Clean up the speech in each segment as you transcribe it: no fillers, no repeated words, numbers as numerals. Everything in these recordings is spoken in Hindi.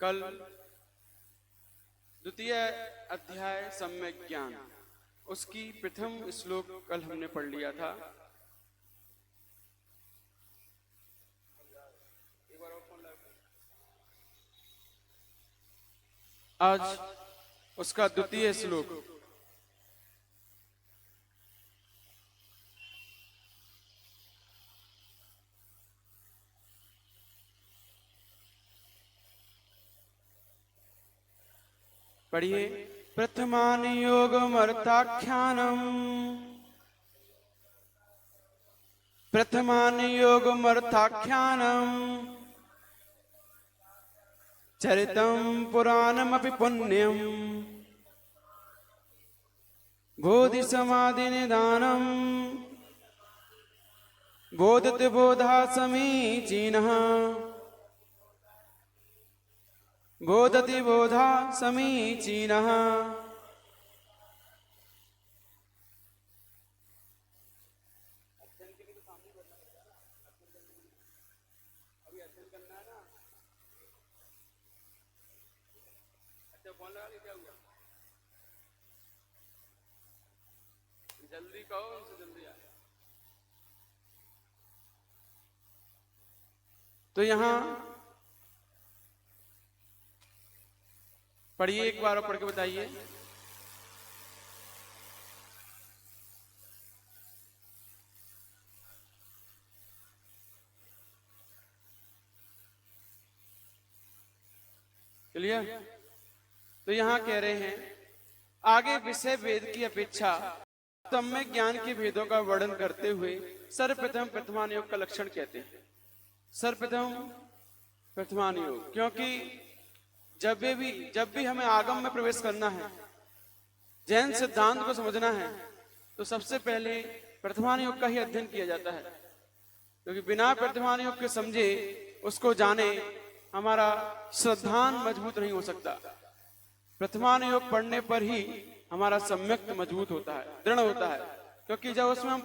कल द्वितीय अध्याय सम्यक ज्ञान उसकी प्रथम श्लोक कल हमने पढ़ लिया था। आज उसका द्वितीय श्लोक पढ़िए। प्रथमान योगमर्थाख्यानम प्रथमान योगमर्थाख्यानम चरितम पुराणमपि पुण्यम बोधि समाधि निदानम बोधते बोधा समीचीनः बोधति बोधा समीचीनः। जल्दी कहो, उनसे जल्दी आए। तो यहां पढ़िए, एक बार पढ़ के बताइए। क्लियर? तो यहां कह रहे हैं आगे विषय वेद की अपेक्षा सम्यक ज्ञान के भेदों का वर्णन करते हुए सर्वप्रथम प्रथमान योग का लक्षण कहते हैं। सर्वप्रथम प्रथमान योग, क्योंकि जब भी हमें आगम में प्रवेश करना है, जैन सिद्धांत को समझना है, तो सबसे पहले प्रथमान योग का ही अध्ययन किया जाता है। क्योंकि बिना प्रथमान योग के समझे, उसको जाने, हमारा श्रद्धान मजबूत नहीं हो सकता। प्रथमान योग पढ़ने पर ही हमारा सम्यक मजबूत होता है, दृढ़ होता है। क्योंकि जब उसमें हम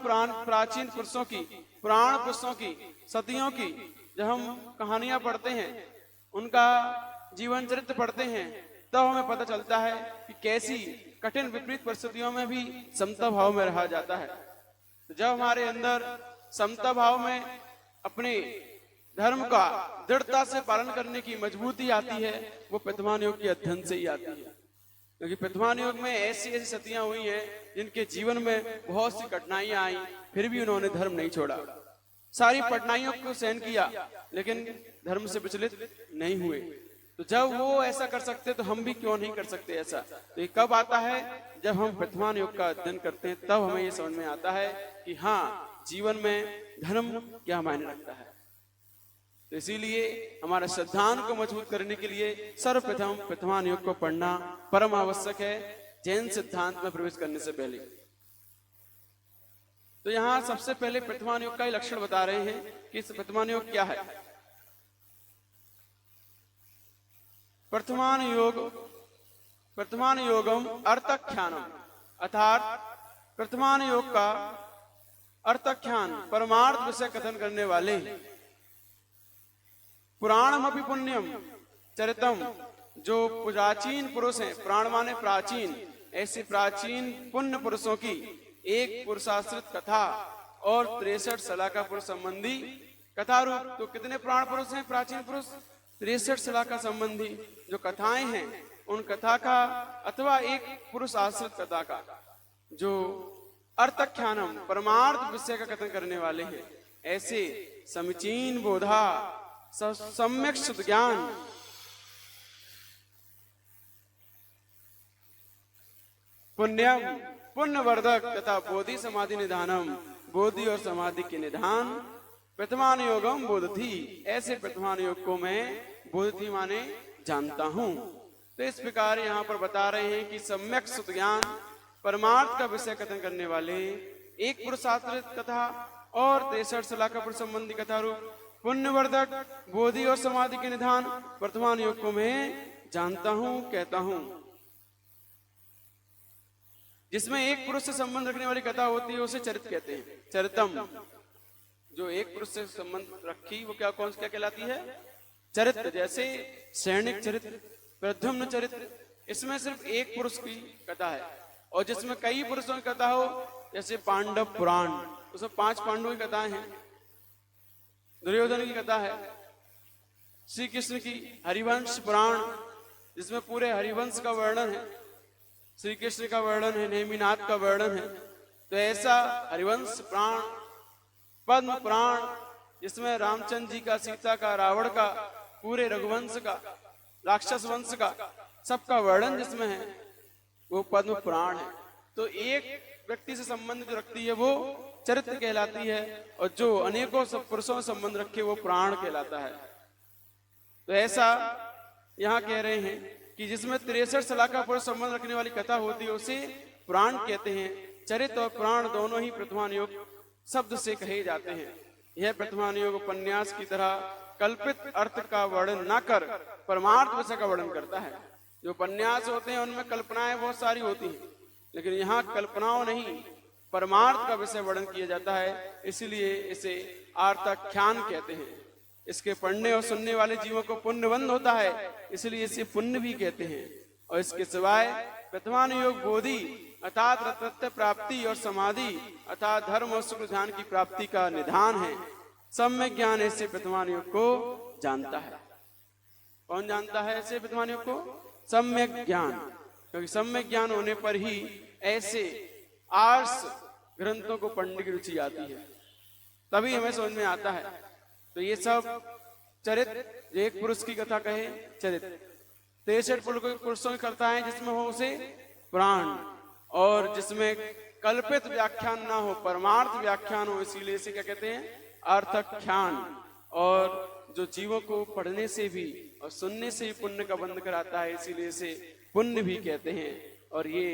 प्राचीन पुरुषों की, पुराण पुरुषों की, सदियों की जब हम कहानियां पढ़ते हैं, उनका जीवन चरित्र पढ़ते हैं, तब हमें पता चलता है कि कैसी कठिन विपरीत परिस्थितियों में भी समता भाव में रहा जाता है। तो जब हमारे अंदर समता भाव में अपने धर्म का दृढ़ता से पालन करने की मजबूती आती है, वो प्रथमान योग के अध्ययन से ही आती है। क्योंकि प्रथमान योग में ऐसी ऐसी सतियां हुई हैं जिनके जीवन में बहुत सी कठिनाइयां आई, फिर भी उन्होंने धर्म नहीं छोड़ा। सारी कठिनाइयों को सहन किया, लेकिन धर्म से विचलित नहीं हुए। तो जब वो ऐसा कर सकते, तो हम भी क्यों नहीं कर सकते ऐसा? तो ये कब आता है? जब हम प्रथमान योग का अध्ययन करते हैं, तब हमें ये समझ में आता है कि हाँ, जीवन में धर्म क्या मायने रखता है। तो इसीलिए हमारा श्रद्धान को मजबूत करने के लिए सर्वप्रथम प्रथमान योग को पढ़ना परम आवश्यक है, जैन सिद्धांत में प्रवेश करने से पहले। तो यहाँ सबसे पहले प्रथमान योग का ही लक्षण बता रहे हैं कि इस प्रथमान योग क्या है। प्रथमान योगम अर्थख्यानम, अर्थात प्रथमान योग का अर्थख्यान, परमार्थ विषय कथन करने वाले, पुराणमपि पुण्यम चरितम, जो प्राचीन पुरुष हैं, पुराण माने प्राचीन, ऐसे प्राचीन पुण्य पुरुषों की एक पुरुषाश्रित कथा और 63 सलाका पुरुष संबंधी कथा रूप। तो कितने पुराण पुरुष हैं, प्राचीन पुरुष? 63 सलाका संबंधी जो कथाएं हैं, उन कथा का अथवा एक पुरुष आश्रित कथा का जो अर्थख्यानम, परमार्थ विषय का कथन करने वाले हैं, ऐसे समीचीन बोधा, सम्यक शुद्ध ज्ञान, पुण्यम, पुण्यवर्धक तथा बोधि समाधि निधानम, बोधि और समाधि के निधान, प्रथमान योगम बोधति, ऐसे प्रथमान योग को मैं बोधति माने जानता हूं। तो इस प्रकार यहाँ पर बता रहे हैं कि सम्यक शुद्ध ज्ञान, परमार्थ का विषय कथन करने वाले, एक पुरुषाश्रित कथा और 63 सलाका पुरुष संबंधी कथा रूप पुण्यवर्धक, बोधि और समाधि के निधान वर्तमान योग को मैं जानता हूं, कहता हूं। जिसमें एक पुरुष से संबंध रखने वाली कथा होती है, उसे चरित कहते हैं। चरितम, जो एक पुरुष से संबंध रखी, वो क्या कहलाती है? चरित्र, जैसे सैनिक चरित्र, प्रद्युम्न चरित्र, इसमें सिर्फ एक पुरुष की कथा है। और जिसमें कई पुरुषों की कथा हो, जैसे पांडव पुराण, उसमें 5 पांडवों की कथाएं हैं। दुर्योधन की कथा है, श्री कृष्ण की हरिवंश पुराण, जिसमें पूरे हरिवंश का वर्णन है, श्री कृष्ण का वर्णन है, नेमिनाथ का वर्णन है। तो ऐसा हरिवंश पुराण, पद्म पुराण, जिसमें रामचंद्र जी का, सीता का, रावण का, पूरे रघुवंश का, राक्षस वंश का, सबका वर्णन जिसमें है, वो पद्म पुराण है। तो एक व्यक्ति से संबंध जो रखती है वो चरित्र कहलाती है, और जो अनेकों पुरुषों से संबंध रखे वो पुराण कहलाता है। तो ऐसा यहाँ कह रहे हैं कि जिसमें 63 सलाखा पुरुष संबंध रखने वाली कथा होती है उसे पुराण कहते हैं। चरित्र और पुराण दोनों ही प्रथमान योग शब्द से कहे जाते हैं। यह प्रथमान योग उपन्यास की तरह कल्पित अर्थ का वर्णन न कर परमार्थ विषय का वर्णन करता है। जो उपन्यास होते हैं उनमें कल्पनाएं बहुत सारी होती हैं, लेकिन यहाँ कल्पनाओं नहीं, परमार्थ का विषय वर्णन किया जाता है, इसलिए इसे आर्ताख्यान कहते हैं। इसके पढ़ने और सुनने वाले जीवों को पुण्यबंध होता है, इसलिए इसे पुण्य भी कहते हैं। और इसके सिवाय प्रथमान योग बोधि अर्थात रत्नत्व प्राप्ति और समाधि अर्थात धर्म और सुख ध्यान की प्राप्ति का निधान है। सम्यक ज्ञान ऐसे प्रथमान योग को जानता है। कौन जानता है ऐसे प्रथमान योग को? सम्यक ज्ञान, क्योंकि सम्यक ज्ञान होने पर ही ऐसे आर्ष ग्रंथों को पढ़ने की रुचि आती है, तभी हमें समझ में आता है। तो ये सब चरित्र, एक पुरुष की कथा कहे चरित्र, 63 पुरुषों की कथा है जिसमें हो उसे पुराण, और जिसमें कल्पित व्याख्यान ना हो, परमार्थ व्याख्यान हो, इसीलिए इसे क्या कहते हैं? अर्थख्यान। और जो जीवों को पढ़ने से भी और सुनने से ही पुण्य का बंध कराता है, इसीलिए इसे पुण्य भी कहते हैं। और ये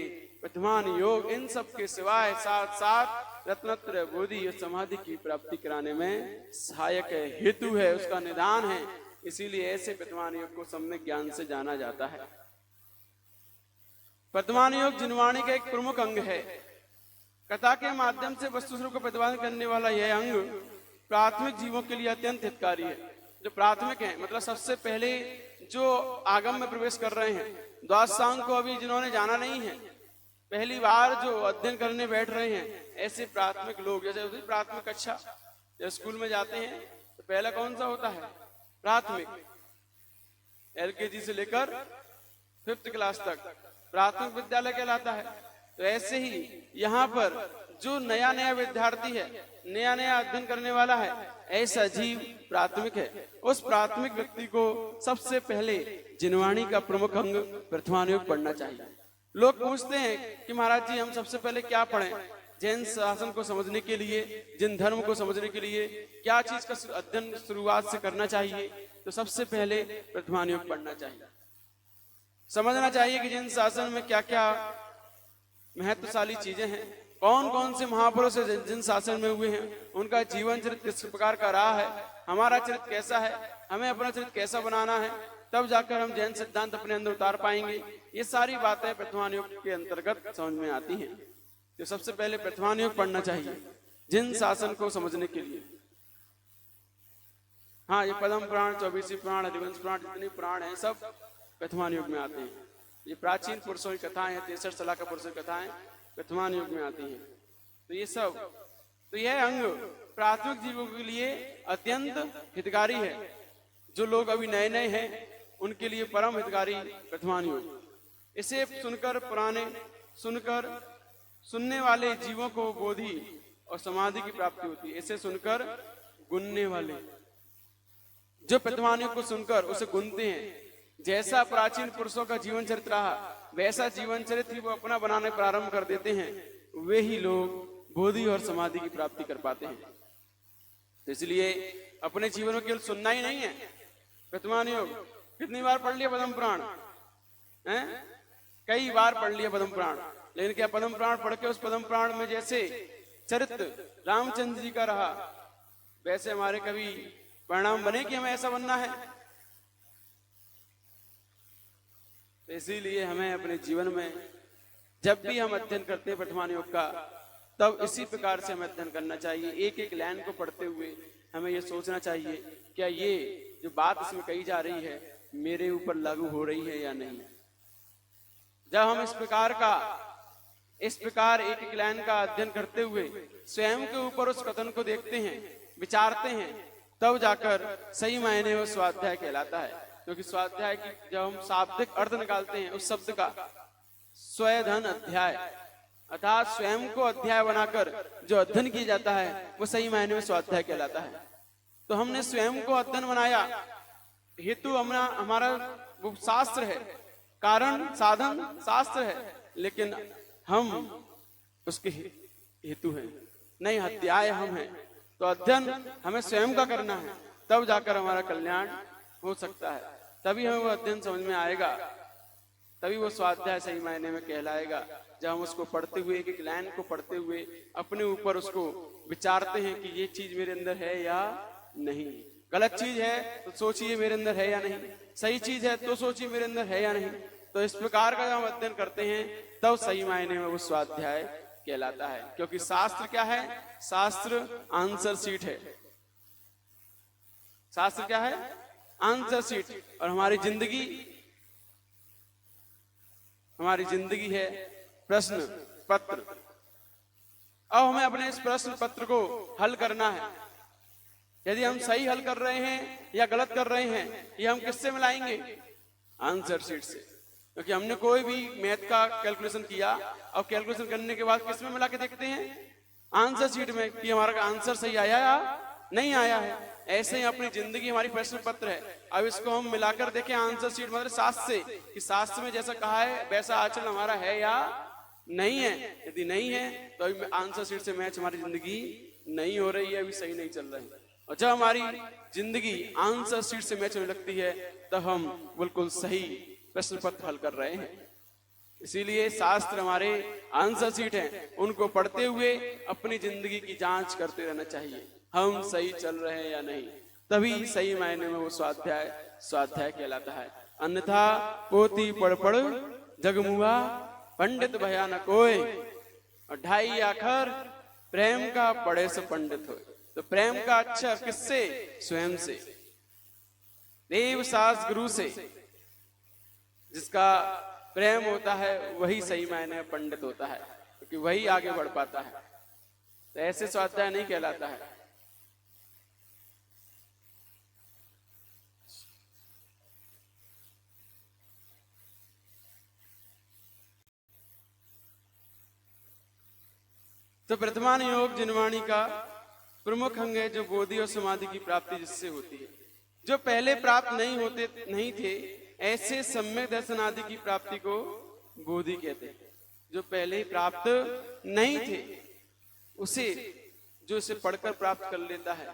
प्रथमान योग इन सब के सिवाय साथ साथ रत्नत्रय बोधि और समाधि की प्राप्ति कराने में सहायक है, हेतु है, उसका निदान है। इसीलिए ऐसे प्रथमान योग को सम्यक ज्ञान से जाना जाता है। प्रथमान योग जिनवाणी का एक प्रमुख अंग है। कथा के माध्यम से वस्तु स्वरूप को प्रतिपादन करने वाला यह अंग प्राथमिक जीवों के लिए अत्यंत हितकारी है। जो प्राथमिक है, मतलब सबसे पहले जो आगम में प्रवेश कर रहे हैं, द्वादशांग को अभी जिन्होंने जाना नहीं है, पहली बार जो अध्ययन करने बैठ रहे हैं, ऐसे प्राथमिक लोग, जैसे प्राथमिक कक्षा जब स्कूल में जाते हैं तो पहला कौन सा होता है? प्राथमिक। LKG से लेकर 5th क्लास तक प्राथमिक विद्यालय कहलाता है। तो ऐसे ही यहाँ पर जो नया नया विद्यार्थी है, नया नया अध्ययन करने वाला है, ऐसा जीव प्राथमिक है। उस प्राथमिक व्यक्ति को सबसे पहले जिनवाणी का प्रमुख अंग प्रथमान योग पढ़ना चाहिए। लोग पूछते हैं कि महाराज जी हम सबसे पहले क्या पढ़ें? जैन शासन को समझने के लिए, जिन धर्म को समझने के लिए क्या चीज का अध्ययन शुरुआत से करना चाहिए? तो सबसे पहले प्रथमान योग पढ़ना चाहिए। समझना चाहिए कि जिन शासन में क्या क्या महत्वशाली चीजें हैं, कौन कौन से महापुरुष जिन शासन में हुए हैं, उनका जीवन चरित्र किस प्रकार का रहा है, हमारा चरित्र कैसा है, हमें अपना चरित्र कैसा बनाना है, तब जाकर हम जैन सिद्धांत अपने अंदर उतार पाएंगे। ये सारी बातें प्रथमान योग के अंतर्गत समझ में आती हैं। तो सबसे पहले प्रथमान योग पढ़ना चाहिए जिन शासन को समझने के लिए। हाँ, ये पद्म पुराण, 24 पुराण, हरिवंश पुराण, जितने पुराण हैं सब प्रथमान योग में आते हैं। ये प्राचीन पुरुषों की कथाएं हैं, 63 सलाखा पुरुषों की कथाएं प्रथमान योग में आती हैं। तो ये सब, तो यह अंग प्राथमिक जीवों के लिए अत्यंत हितकारी है। जो लोग अभी नए नए हैं उनके लिए परम हितकारी प्रथमान योग। इसे सुनकर, पुराने सुनकर सुनने वाले जीवों को बोधि और समाधि की प्राप्ति होती है। इसे सुनकर गुनने वाले जो प्रथमान योग को सुनकर उसे गुनते हैं, जैसा प्राचीन पुरुषों का जीवन चरित्र रहा वैसा जीवन चरित्र वो अपना बनाने प्रारंभ कर देते हैं, वे ही लोग बोधि और समाधि की प्राप्ति कर पाते हैं। तो इसलिए अपने जीवन में केवल सुनना ही नहीं है। प्रथमान योग कितनी बार पढ़ लिया पद्म पुराण? कई बार पढ़ लिया पद्म पुराण, लेकिन क्या पद्म पुराण पढ़ के उस पद्म पुराण में जैसे चरित्र रामचंद्र जी का रहा वैसे हमारे कभी परिणाम बने कि हमें ऐसा बनना है? तो इसीलिए हमें अपने जीवन में जब भी हम अध्ययन करते हैं प्रथमान योग का, तब इसी प्रकार से हमें अध्ययन करना चाहिए। एक एक लाइन को पढ़ते हुए हमें ये सोचना चाहिए क्या ये जो बात इसमें कही जा रही है मेरे ऊपर लागू हो रही है या नहीं। जब हम इस प्रकार एक एक लाइन का अध्ययन करते हुए स्वयं के ऊपर उस कथन को देखते हैं, विचारते हैं, तब जाकर सही मायने में स्वाध्याय कहलाता है। क्योंकि स्वाध्याय की जब हम शाब्दिक अर्थ निकालते हैं उस शब्द का, स्वयधन अध्याय, अर्थात स्वयं को अध्याय बनाकर जो अध्ययन किया जाता है वो सही मायने में स्वाध्याय कहलाता है। तो हमने स्वयं को अध्ययन बनाया, हेतु हमारा वो शास्त्र है, कारण साधन शास्त्र है, लेकिन हम उसके हेतु हैं, नहीं अध्याय हम हैं। तो अध्ययन हमें स्वयं का करना है, तब जाकर हमारा कल्याण हो सकता है, तभी हमें वो अध्ययन समझ में आएगा, तभी वो स्वाध्याय सही मायने में कहलाएगा। जब हम उसको पढ़ते हुए एक एक लाइन को पढ़ते हुए अपने ऊपर उसको विचारते हैं कि ये चीज मेरे अंदर है या नहीं, गलत चीज है तो सोचिए मेरे अंदर है या नहीं, सही चीज है तो सोचिए मेरे अंदर है या नहीं। तो इस प्रकार का जब हम अध्ययन करते हैं तब सही मायने में वो स्वाध्याय कहलाता है। क्योंकि शास्त्र क्या है? शास्त्र आंसर शीट है। शास्त्र क्या है? Answer sheet. और हमारी जिंदगी है प्रश्न पत्र। अब हमें अपने इस प्रश्न पत्र को हल करना है। यदि हम सही हल कर रहे हैं या गलत कर रहे हैं, ये हम किससे मिलाएंगे? आंसर शीट से। क्योंकि हमने कोई भी मैथ का कैलकुलेशन किया और कैलकुलेशन करने के बाद किस में मिला के देखते हैं? आंसर शीट में, कि हमारा आंसर सही आया या नहीं आया है। ऐसे ही अपनी जिंदगी हमारी प्रश्न पत्र है। अब इसको हम मिलाकर देखें आंसर शीट मतलब शास्त्र से, कि शास्त्र में जैसा कहा है वैसा आचरण हमारा है या नहीं है। यदि नहीं है तो अभी आंसर शीट से मैच हमारी जिंदगी नहीं हो रही है, अभी सही नहीं चल रही है। और जब हमारी जिंदगी आंसर शीट से मैच होने लगती है तब हम बिल्कुल सही प्रश्न पत्र हल कर रहे हैं। इसीलिए शास्त्र हमारे आंसर शीट हैं, उनको पढ़ते हुए अपनी जिंदगी की जांच करते रहना चाहिए, हम सही चल रहे हैं या नहीं, तभी सही मायने में वो स्वाध्याय कहलाता है। अन्यथा पोती पढ़ पढ़ जगमुआ पंडित भया न कोय, और 2.5 आखर प्रेम का पढ़े से पंडित हो। तो प्रेम का अक्षर किससे? स्वयं से, देव सास गुरु से। जिसका प्रेम होता है वही सही मायने में पंडित होता है, क्योंकि वही आगे बढ़ पाता है। तो ऐसे स्वाध्याय नहीं कहलाता है। तो वर्तमान योग जिनवाणी का प्रमुख अंग है जो बोधि और समाधि की प्राप्ति जिससे होती है। जो पहले प्राप्त नहीं थे ऐसे सम्यक दर्शन आदि की प्राप्ति को बोधि कहते हैं। जो पहले ही प्राप्त नहीं थे उसे जो इसे पढ़कर प्राप्त कर लेता है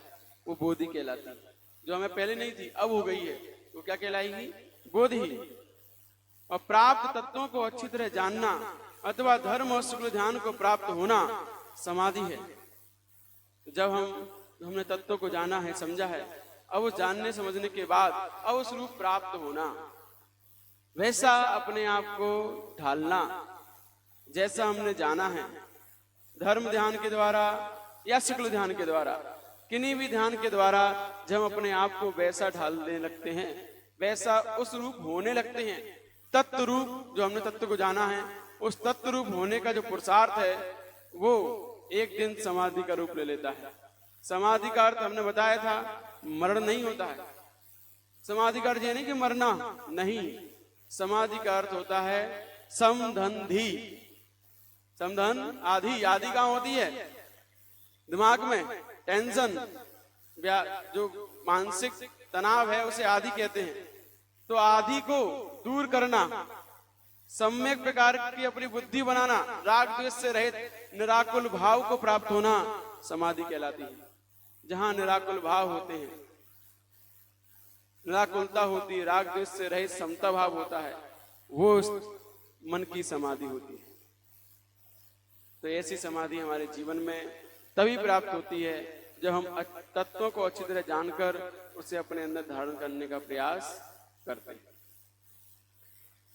वो बोधि कहलाती है। जो हमें पहले नहीं थी अब हो गई है वो क्या कहलाएगी? बोधि। और प्राप्त तत्वों को अच्छी तरह जानना अथवा धर्म और शुक्ल ध्यान को प्राप्त होना समाधि है। जब हमने तत्वों को जाना है, समझा है, अब उस जानने समझने के बाद अब उस रूप प्राप्त होना, वैसा अपने आप को ढालना जैसा हमने जाना है, धर्म ध्यान के द्वारा या शुक्ल ध्यान के द्वारा, किन्हीं भी ध्यान के द्वारा जब हम अपने आप को वैसा ढालने लगते हैं, वैसा उस रूप होने लगते हैं। तत्व रूप जो हमने तत्व को जाना है, उस तत्व रूप होने का जो पुरुषार्थ है वो एक दिन समाधि का रूप ले लेता है। समाधि का अर्थ हमने बताया था मरण नहीं होता है। समाधि का अर्थ ये नहीं कि मरना, नहीं, समाधि का अर्थ होता है समधनधि। समधन आदि, आदि कहाँ होती है? दिमाग में। टेंशन जो मानसिक तनाव है उसे आदि कहते हैं। तो आदि को दूर करना, सम्यक प्रकार की अपनी बुद्धि बनाना, राग द्वेष से रहित निराकुल भाव को प्राप्त होना समाधि कहलाती है। जहां निराकुल भाव होते हैं, निराकुलता होती है, राग द्वेष से रहित समता भाव होता है, वो मन की समाधि होती है। तो ऐसी समाधि हमारे जीवन में तभी प्राप्त होती है जब हम तत्वों को अच्छी तरह जानकर उसे अपने अंदर धारण करने का प्रयास करते हैं।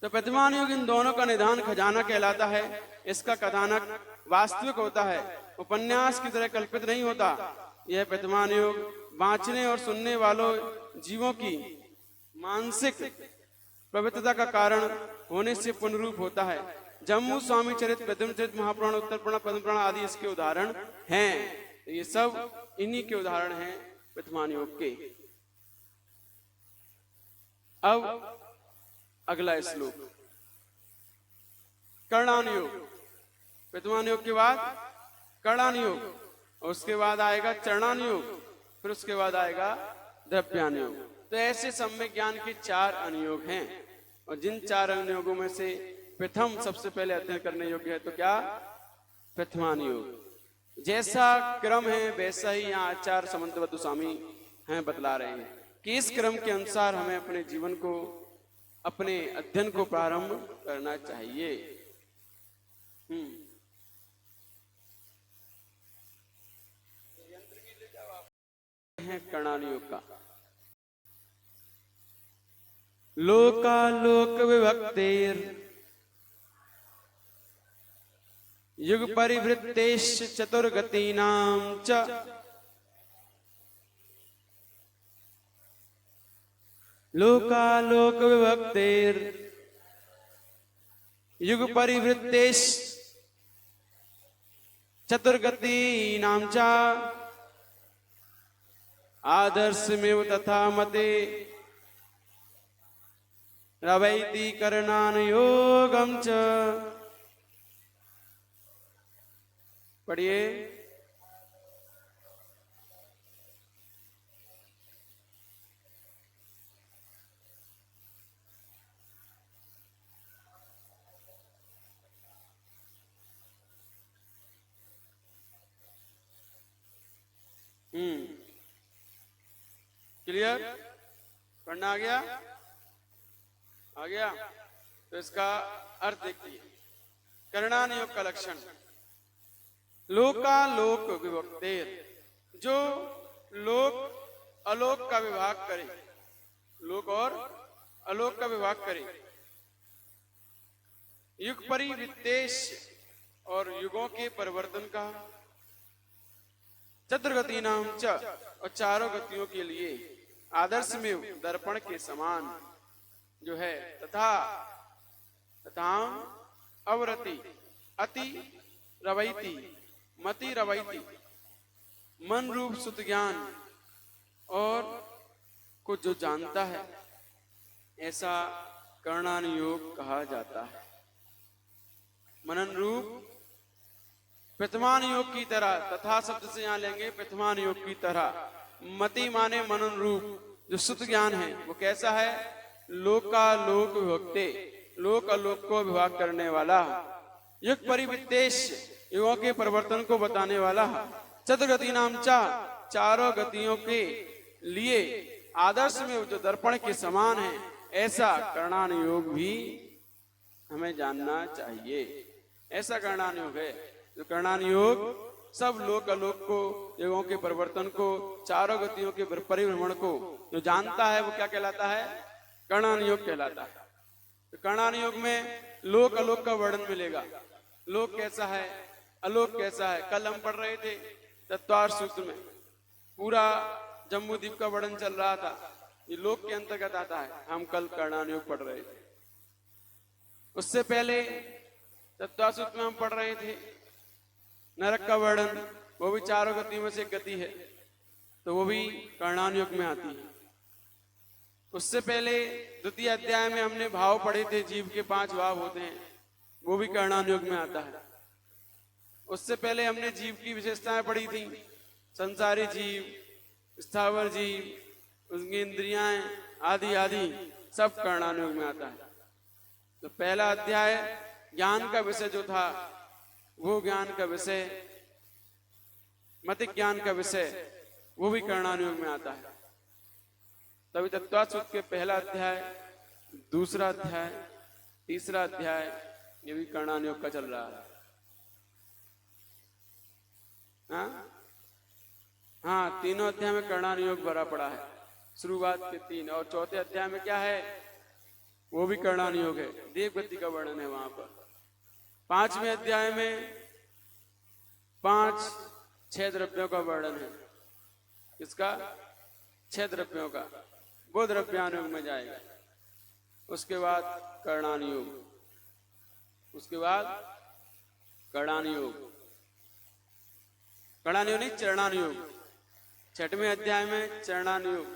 तो प्रतिमान योग इन दोनों का निधान खजाना कहलाता है। इसका कथानक वास्तविक होता है, उपन्यास की तरह कल्पित नहीं होता। यह प्रतिमान योग बांचने और सुनने वालों जीवों की मानसिक पवित्रता का कारण होने से पुनरूप होता है। जम्मू स्वामी चरित, प्रथम चरित, महापुराण, उत्तर पुराण, पद्म पुराण आदि इसके उदाहरण हैं। ये सब इन्हीं के उदाहरण हैं प्रथमान योग के। अब अगला श्लोक कर्णान योग। प्रथमान योग के बाद कर्णान योग, और उसके बाद आएगा चरणान योग, फिर उसके बाद आएगा द्रव्यान योग। तो ऐसे सम्यक ज्ञान के 4 अनुयोग हैं, और जिन 4 अनुयोगों में से प्रथम सबसे पहले अध्ययन करने योग्य है तो क्या? प्रथमान योग। जैसा क्रम है वैसा ही यहाँ आचार्य समंतवत गोस्वामी हैं बतला रहे हैं कि इस क्रम के अनुसार हमें अपने जीवन को, अपने अध्ययन को प्रारंभ करना चाहिए। है कर्णान योग का। लोकालोक विभक्तेर युग परिवृत्तेश चतुर्गतीनां च लोकालोक विभक्तेर युग परिवृत्तेश चतुर्गतीनां च आदर्शमेव तथा मते रवैति कर्णान योगम च। पढ़िए। क्लियर? पढ़ना आ गया? आ गया? तो इसका अर्थ देखिए। कर्णान योग का लक्षण, लोकालोक विभक्तेर, जो लोक अलोक का विभाग करे, लोक और अलोक का विभाग करे, युग परिवृत्तेश और युगों के परिवर्तन का, चतुर्गति नाम च और 4 गतियों के लिए, आदर्श में दर्पण के समान जो है, तथा तथा अवरति अति रवैति मति रवैति मन रूप सुत ज्ञान और को जो जानता है, ऐसा कर्णान योग कहा जाता है। मनन रूप प्रथमान योग की तरह, तथा शब्द से यहां लेंगे प्रथमान योग की तरह। मति माने मनन रूप, जो शुद्ध ज्ञान है वो कैसा है? लोकालोक विभक्ते, लोक आलोक को विभाग करने वाला, युग परिवृत्तेश युगों के परिवर्तन को बताने वाला, चतुर्गति नाम चा 4 गतियों के लिए, आदर्श में जो दर्पण के समान है, ऐसा कर्णान योग भी हमें जानना चाहिए। ऐसा कर्णान योग है जो कर्णान योग सब लोक आलोक को, युगों के परिवर्तन को, 4 गतियों के परिभ्रमण को जो जानता है वो क्या कहलाता है? कर्णान योग कहलाता है। तो कर्णान योग में लोक आलोक का वर्णन मिलेगा। लोक कैसा है, आलोक कैसा है। कल हम पढ़ रहे थे तत्वार सूत्र में, पूरा जम्बू द्वीप का वर्णन चल रहा था, ये लोक के अंतर्गत आता है। हम कल कर्णान योग पढ़ रहे थे। उससे पहले तत्वार सूत्र में हम पढ़ रहे थे नरक का वर्णन, वो भी 4 गति में से एक गति है, तो वो भी कर्णान योग में आती है। उससे पहले द्वितीय अध्याय में हमने भाव पढ़े थे, जीव के 5 भाव होते हैं, वो भी कर्णान योग में आता है। उससे पहले हमने जीव की विशेषताएं पढ़ी थी, संसारी जीव, स्थावर जीव, उसकी इंद्रियां आदि आदि सब कर्णान योग में आता है। तो पहला अध्याय ज्ञान का विषय जो था, वो ज्ञान का विषय, मतिक ज्ञान का विषय, वो भी कर्णान योग में आता है। तभी तत्वार्थ सूत्र के पहला अध्याय, दूसरा अध्याय, तीसरा अध्याय, ये भी कर्णान योग का चल रहा है। हाँ, तीनों अध्याय में कर्णान योग भरा पड़ा है, शुरुआत के 3, और चौथे अध्याय में क्या है? वो भी कर्णान योग है, देवगति का वर्णन है वहां पर। 5वें अध्याय में 5-6 द्रव्यों का वर्णन है। किसका? 6 द्रव्यों का, वो द्रव्यानुयोग में जाएगा। उसके बाद कर्णानुयोग, उसके बाद कर्णानुयोग, कर्णानुयोग नहीं चरणानुयोग। 6वें अध्याय में चरणानुयोग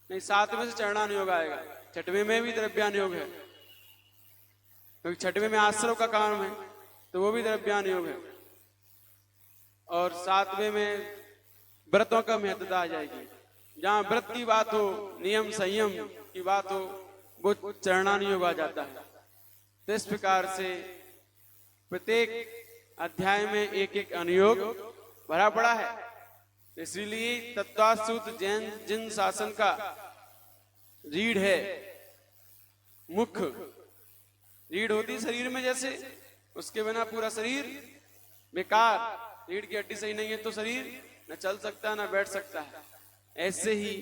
नहीं, 7वें से चरणानुयोग आएगा। 6वें में भी द्रव्यानुयोग है, क्योंकि 6वें में आश्रव का काम है, तो वो भी द्रव्यानुयोग है। और 7वें में व्रतों का महत्वता आ जाएगी। जहां व्रत की बात हो, नियम संयम की बात हो, वो चरणानुयोग आ जाता है। तो इस प्रकार से प्रत्येक अध्याय में एक एक अनुयोग भरा पड़ा है। इसलिए तत्वात् सूत्र जैन जिन शासन का रीढ़ है, मुख्य रीढ़ होती शरीर में, जैसे उसके बिना पूरा शरीर बेकार। रीढ़ की हड्डी सही नहीं है तो शरीर न चल सकता न बैठ सकता है। ऐसे ही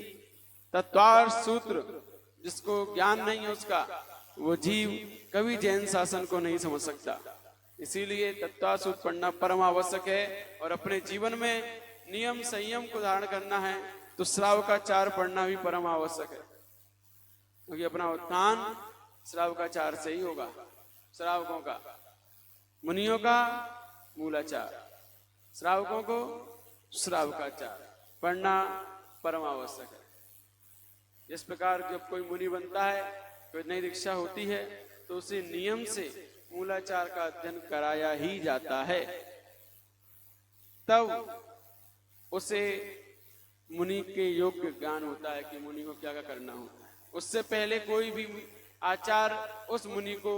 तत्वार्थ सूत्र जिसको ज्ञान नहीं है उसका, वो जीव कभी जैन शासन को नहीं समझ सकता। इसीलिए तत्वार्थ सूत्र पढ़ना परम आवश्यक है। और अपने जीवन में नियम संयम को धारण करना है तो श्रावकाचार पढ़ना भी परम आवश्यक है, क्योंकि अपना उत्थान श्रावकाचार से ही होगा। श्रावकों का, मुनियों का मूलाचार, श्रावकों को श्रावकाचार पढ़ना परम आवश्यक है। इस प्रकार जब कोई मुनि बनता है, कोई नई दीक्षा होती है, तो उसे नियम से मूलाचार का अध्ययन कराया ही जाता है, तब उसे मुनि के योग्य ज्ञान होता है कि मुनि को क्या क्या करना होता है। उससे पहले कोई भी आचार उस मुनि को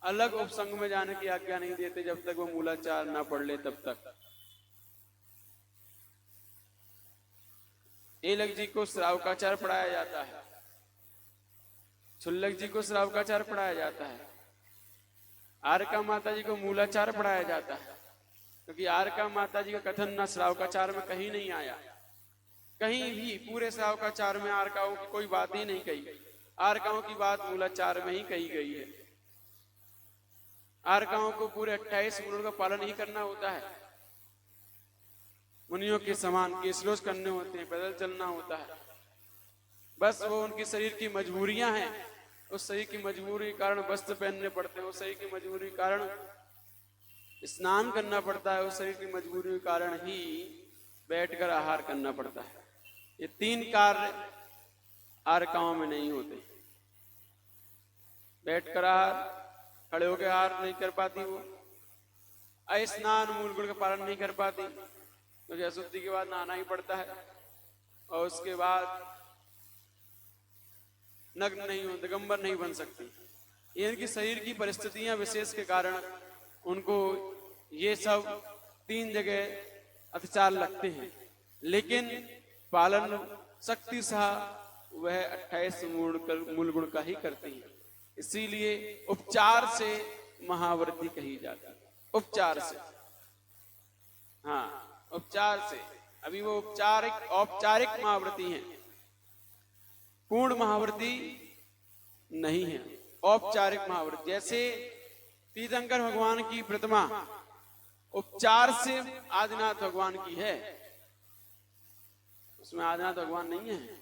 अलग उपसंग में जाने की आज्ञा नहीं देते जब तक वो मूलाचार ना पढ़ ले तब तक। एलक जी को श्रावकाचार पढ़ाया जाता है, छुल्लक जी को श्रावकाचार पढ़ाया जाता है, आरका माता जी को मूलाचार पढ़ाया जाता है, क्योंकि आरका माता जी का कथन न श्रावकाचार में कहीं नहीं आया। कहीं भी पूरे श्रावकाचार में आरकाओं की कोई बात ही नहीं कही। आरकाओं की बात मूलाचार में ही कही गई है। आरकाओं को पूरे 28 गुणों का पालन ही करना होता है। मुनियों के समान केसलोस करने होते हैं, पैदल चलना होता है। बस वो उनकी शरीर की मजबूरियां हैं, उस शरीर की मजबूरी के कारण वस्त्र पहनने पड़ते हैं, उस शरीर की मजबूरी के कारण स्नान करना पड़ता है, उस शरीर की मजबूरी के कारण ही बैठकर आहार करना पड़ता है। ये 3 कार्य आरकाओं में नहीं होते। बैठकर आहार, खड़े होकर आहार नहीं कर पाती वो, स्नान मूल गुण का पालन नहीं कर पाती, क्योंकि अशुद्धि के बाद नहाना ही पड़ता है, और उसके बाद नग्न नहीं हो, दिगंबर नहीं बन सकती। ये इनकी शरीर की परिस्थितियां विशेष के कारण उनको ये सब 3 जगह अत्याचार लगते हैं, लेकिन पालन शक्ति सह वह 28 मूल गुण का ही करती है। इसीलिए उपचार से महाव्रती कही जाती है। उपचार से, हाँ उपचार से। अभी वो औपचारिक महाव्रती हैं, पूर्ण महाव्रती नहीं है, औपचारिक महाव्रती। जैसे तीर्थंकर भगवान की प्रतिमा उपचार से आदिनाथ भगवान की है, उसमें आदिनाथ भगवान नहीं है।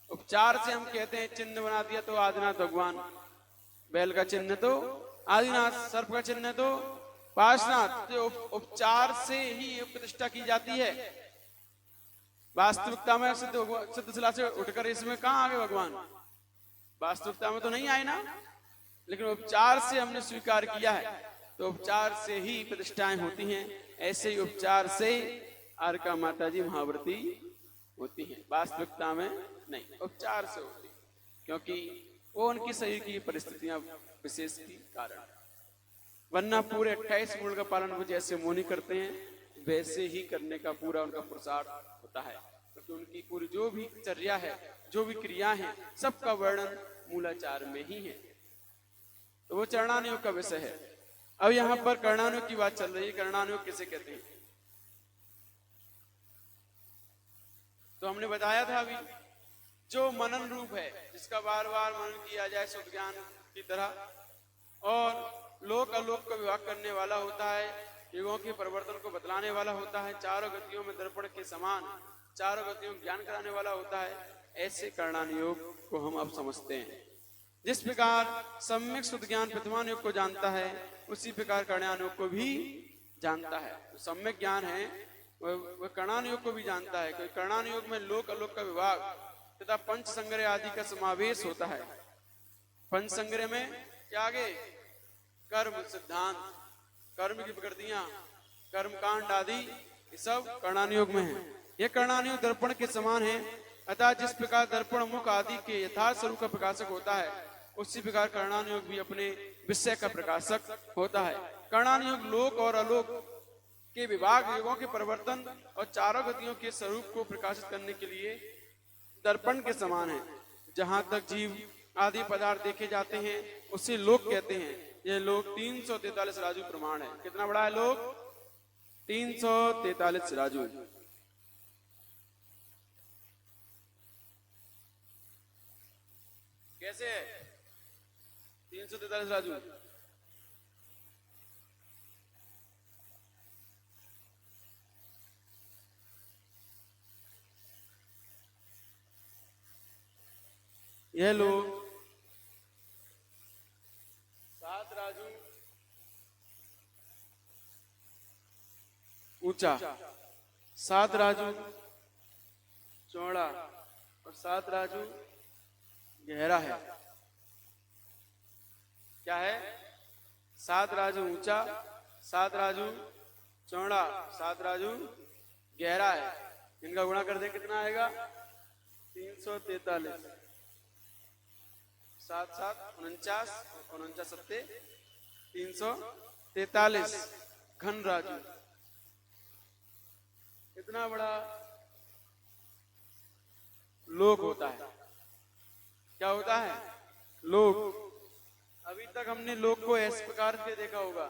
उपचार से हम कहते हैं चिन्ह बना दिया तो आदिनाथ भगवान, बैल का चिन्ह तो आदिनाथ, सर्प का चिन्ह तो पार्श्वनाथ। तो उपचार से ही प्रतिष्ठा की जाती है। वास्तविकता में सिद्धशिला से उठकर इसमें कहाँ आ गए भगवान? वास्तविकता में तो नहीं आए ना, लेकिन उपचार से हमने स्वीकार किया है, तो उपचार से ही प्रतिष्ठाएं होती हैं। ऐसे ही उपचार से आरका माता जी महाव्रती होती हैं, वास्तविकता में नहीं, उपचार से होती, क्योंकि वो उनकी शरीर की परिस्थितियां विशेष के कारण। वरना पूरे 28 गुण का पालन वो जैसे मुनि करते हैं वैसे ही करने का पूरा उनका पुरुषार्थ होता है, क्योंकि उनकी पूरी जो भी चर्या है, जो भी क्रिया है, सबका वर्णन मूलाचार में ही है। तो वो चरणानुयोग का विषय है। अब यहाँ पर कर्णानुयोग की बात चल रही है। कर्णानुयोग किसे कहते हैं? तो हमने बताया था अभी, जो मनन रूप है, जिसका बार बार मनन किया जाए शुद्ध ज्ञान की तरह, और लोक अलोक का विभाग करने वाला होता है, युगों के परिवर्तन को बतलाने वाला होता है, चारों गतियों में दर्पण के समान चारों गतियों में ज्ञान कराने वाला होता है, ऐसे करणान योग को हम अब समझते हैं। जिस प्रकार सम्यक शुद्ध ज्ञान प्रथमान योग को जानता है, उसी प्रकार करणान योग को भी जानता है। तो सम्यक ज्ञान है वह करणान योग को भी जानता है, क्योंकि करणान योग में लोक अलोक का विभाग तथा पंच संग्रह आदि का समावेश होता है। पंच संग्रह में क्या आगे कर्म सिद्धांत, कर्म की प्रकृतियां, कर्म कांड आदि ये सब करणान योग में है। यह करणान योग दर्पण के समान है, अतः जिस प्रकार दर्पण मुख आदि के यथार्थ स्वरूप का प्रकाशक होता है, उसी प्रकार करणान योग भी अपने विषय का प्रकाशक होता है। करणान योग लोक और अलोक के विभाग, युगों के परिवर्तन और चारों गतियों के स्वरूप को प्रकाशित करने के लिए दर्पण के समान है। जहां तक जीव आदि पदार्थ देखे जाते हैं उसे लोक कहते हैं। यह लोक 343 राजू प्रमाण है। कितना बड़ा है लोक? 343 राजू। कैसे है 343 राजू? यह लोग 7 राजू ऊंचा, 7 राजू चौड़ा और 7 राजू गहरा है। क्या है? 7 राजू ऊंचा, 7 राजू चौड़ा, 7 राजू गहरा है। इनका गुणा कर दें कितना आएगा? 343। 7 7 49 49 सत्ते 343 घन राजू। इतना बड़ा लोक होता है। क्या होता है? लोक। अभी तक हमने लोक को इस प्रकार से देखा होगा।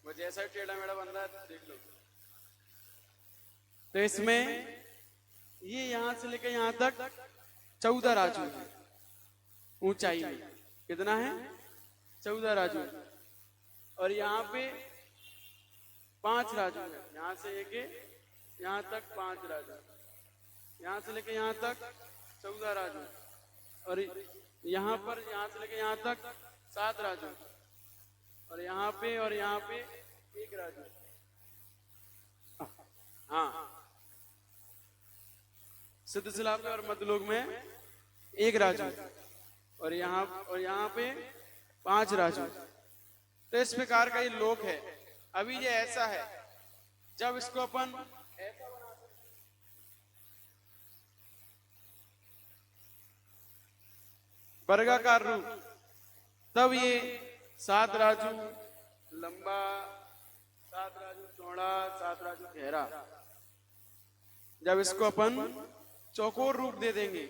वो जैसा टेढ़ा मेढ़ा बंदा है देख लो। तो इसमें ये यहां से लेकर यहां तक 14 राजू है ऊंचाई में। कितना है? 14 राजू। और यहाँ पे 5 राजू है। यहां से लेके यहां तक 5 राजू, यहां से लेके यहां तक 14 राजू, और यहाँ पर यहां से लेके यहां तक 7 राजू, और यहाँ पे 1 राजू। हाँ, सिद्ध शिला पे और मध्यलोक में 1 राजू, और यहाँ पे 5 राजू। तो इस प्रकार का ये लोक है। अभी ये ऐसा है, जब इसको अपन ऐसा बनाते हैं, वर्गाकार रूप, तब ये 7 राजू लंबा, 7 राजू चौड़ा, 7 राजू गहरा। जब इसको अपन चौकोर रूप दे देंगे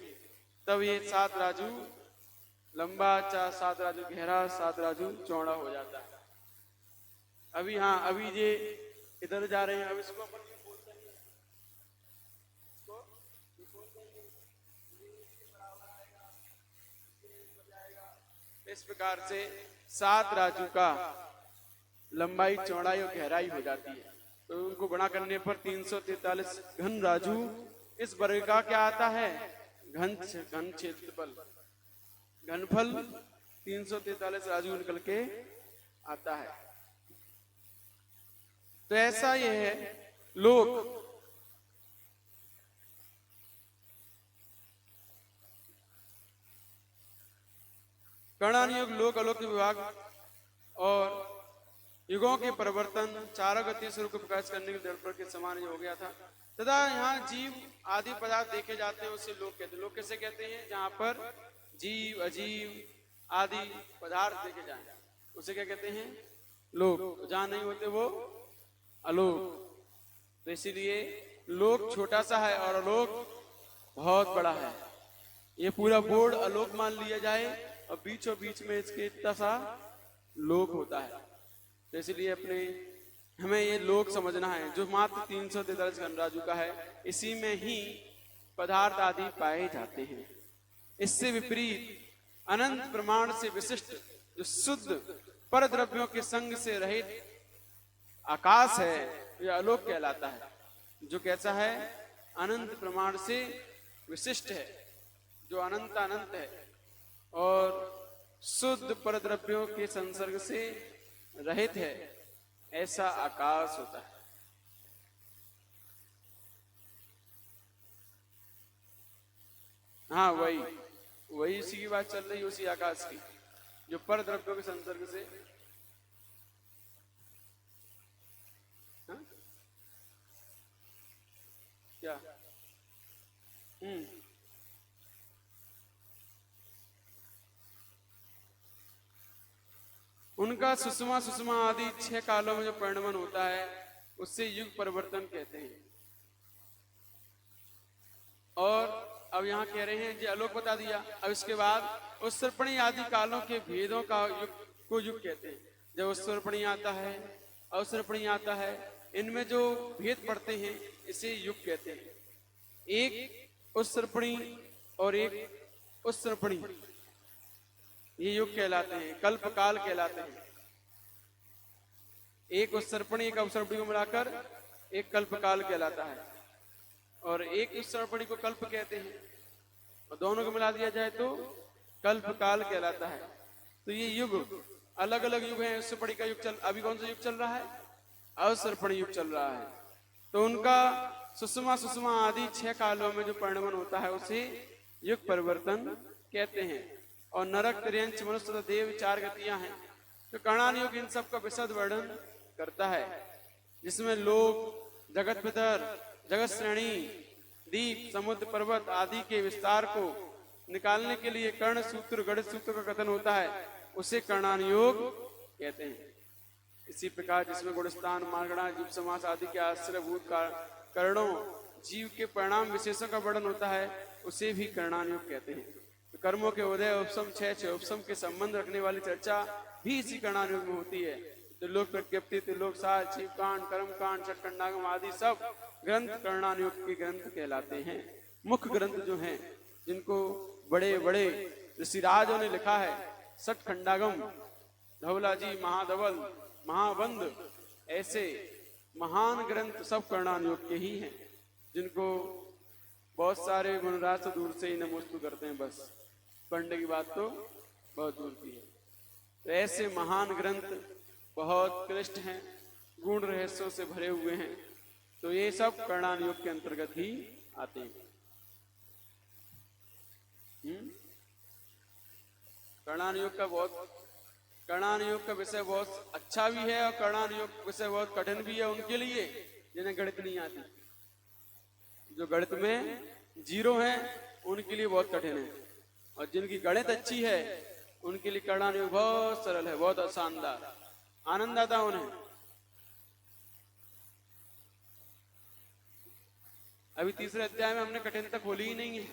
तब ये 7 राजू लंबा, 7 राजू गहरा, 7 राजू चौड़ा हो जाता है। अभी हाँ, अभी ये इधर जा रहे हैं। अब इसको अपन इस प्रकार से 7 राजू का लंबाई, चौड़ाई और गहराई हो जाती है। तो उनको गुणा करने पर 343 घन राजू इस वर्ग का क्या आता है? घन क्षेत्रफल, घनफल 343 राजू निकल के आता है। तो ऐसा ये है लोक। करणान योग लोक अलोक विभाग और युगों के परिवर्तन, चारों गति स्वरूप को प्रकाश करने के दर्पण के समान हो गया था। तथा यहाँ जीव आदि पदार्थ देखे जाते हैं उसे लोक कहते हैं। लोक कैसे कहते हैं? जहाँ पर जीव अजीव आदि पदार्थ देखे जाए उसे क्या कहते हैं? लोक, जहां नहीं होते वो अलोक। तो इसीलिए लोक छोटा सा है और अलोक बहुत बड़ा है। ये पूरा बोर्ड अलोक मान लिया जाए और बीचों बीच में इसके इतना सा लोक होता है। तो इसलिए हमें ये लोक समझना है, जो मात्र 343 गणराजु का है, इसी में ही पदार्थ आदि पाए जाते हैं। इससे विपरीत अनंत प्रमाण से विशिष्ट जो शुद्ध पर द्रव्यों के संग से रहित आकाश है, यह आलोक कहलाता है। जो कैसा है? अनंत प्रमाण से विशिष्ट है, जो अनंत अनंत है और शुद्ध पर द्रव्यों के संसर्ग से रहित है, ऐसा आकाश होता है। हाँ, वही इसी की बात चल रही है, उसी आकाश की जो पर द्रव्यों के संसर्ग से। हाँ? क्या? उनका सुषमा सुषमा आदि 6 कालों में जो परिणमन होता है, उससे युग परिवर्तन कहते हैं। और अब यहाँ कह रहे हैं, जो आलोक बता दिया, अब इसके बाद उत्सर्पणी आदि कालों के भेदों का युग कहते हैं। जब उत्सर्पणी आता है, अवसर्पणी आता है, इनमें जो भेद पड़ते हैं, इसे युग कहते हैं। एक उत्सर्पणी और एक उत्सर्पणी, ये युग कहलाते हैं, कल्प काल कहलाते हैं। एक उत्सर्पणी एक अवसर्पणी को मिलाकर एक कल्प काल कहलाता है, और एक उत्सर्पणी को कल्प कहते हैं, और दोनों को मिला दिया जाए तो कल्प काल कहलाता है। तो ये युग अलग अलग युग हैं। उत्सर्पणी का युग अभी कौन सा युग चल रहा है? अवसर्पणी युग चल रहा है। तो उनका सुषमा सुषमा आदि 6 कालों में जो परिणमन होता है, उसे युग परिवर्तन कहते हैं। और नरक, त्रियंच, मनुष्य तथा देव 4 गतियां हैं। तो कर्णान युग इन सब का विशद वर्णन करता है, जिसमें लोक, जगत पितर, जगत श्रेणी, दीप, समुद्र, पर्वत आदि के विस्तार को निकालने के लिए कर्ण सूत्र, गणित सूत्र का कथन होता है, उसे कर्णान योग कहते हैं। इसी प्रकार जिसमें गुणस्थान, मार्गणा, जीव समास आदि के आश्रयभूत कर्णों, जीव के परिणाम विशेषों का वर्णन होता है, उसे भी कर्णान योग कहते हैं। तो कर्मों के उदय, उपसम, क्षय, उपसम के संबंध रखने वाली चर्चा भी इसी कर्णान योग में होती है। त्रिलोक प्रज्ञप्ति, त्रिलोक सार, शिव कांड, कर्म कांड, षटखंडागम आदि सब ग्रंथ कर्णान योग के ग्रंथ कहलाते हैं। मुख्य ग्रंथ जो हैं, जिनको बड़े बड़े ऋषिराजों ने लिखा है, षटखंडागम, धवला जी, महाधवल, महाबंध, ऐसे महान ग्रंथ सब कर्णान योग के ही हैं, जिनको बहुत सारे गुणराज तो दूर से ही नमोस्तु करते हैं, बस पढ़ने की बात तो बहुत दूर की है। तो ऐसे महान ग्रंथ बहुत क्लिष्ट हैं, गुण रहस्यों से भरे हुए हैं। तो ये सब कर्णान योग के अंतर्गत ही आते हैं। कर्णान योग का विषय बहुत अच्छा भी है, और कर्णान योग विषय बहुत कठिन भी है उनके लिए जिन्हें गणित नहीं आती। जो गणित में 0 हैं, उनके लिए बहुत कठिन है, और जिनकी गणित अच्छी है, उनके लिए कर्णान योग बहुत सरल है, बहुत शानदार, आनंद आता उन्हें। अभी तीसरे अध्याय में हमने कठिनता खोली ही नहीं है,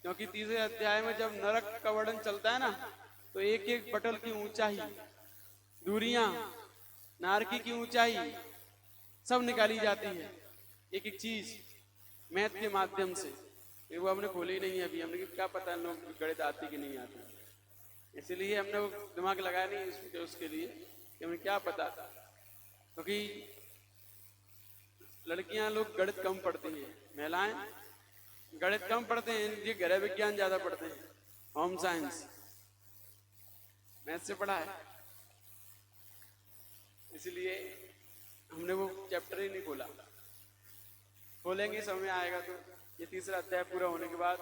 क्योंकि तीसरे अध्याय में जब नरक का वर्णन चलता है ना, तो एक एक पटल की ऊंचाई, दूरियां, नारकी की ऊंचाई सब निकाली जाती है, एक एक चीज मैथ के माध्यम से। वो हमने खोली नहीं है अभी, हमने क्या पता लोग गणित आती कि नहीं आती, इसीलिए हमने वो दिमाग लगाया नहीं उसके लिए कि हमें क्या पता। क्योंकि लड़कियां लोग गणित कम पढ़ती हैं, महिलाएं गणित कम पढ़ते हैं, ये गृह विज्ञान ज्यादा पढ़ते हैं, होम साइंस, मैथ से पढ़ा है, इसलिए हमने वो चैप्टर ही नहीं खोला। खोलेंगे, समय आएगा तो। ये तीसरा अध्याय पूरा होने के बाद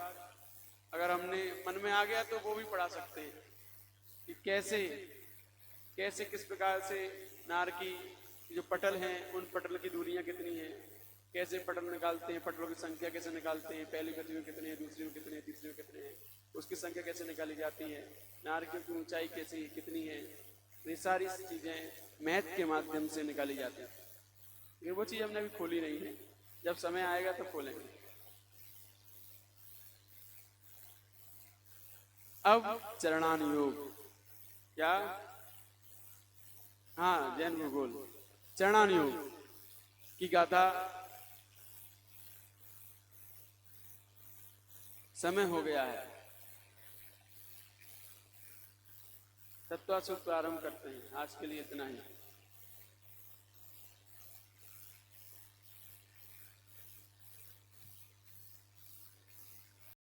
अगर हमने मन में आ गया तो वो भी पढ़ा सकते हैं कि कैसे कैसे किस प्रकार से नारकी जो पटल हैं, उन पटल की दूरियां कितनी हैं, कैसे पटल निकालते हैं, पटलों की संख्या कैसे निकालते हैं, पहली गति में कितने हैं, दूसरी में कितने हैं, तीसरी में कितने हैं, उसकी संख्या कैसे निकाली जाती है, नारकियों की ऊंचाई कैसे कितनी है, ये सारी चीजें मैथ के माध्यम से निकाली जाती हैं। ये वो चीज हमने अभी खोली नहीं है, जब समय आएगा तो खोलेंगे। अब चरणान योग क्या? हाँ, जैन भूगोल चरणान योग की गाथा। समय हो गया है, तत्वासुख प्रारंभ करते हैं। आज के लिए इतना ही।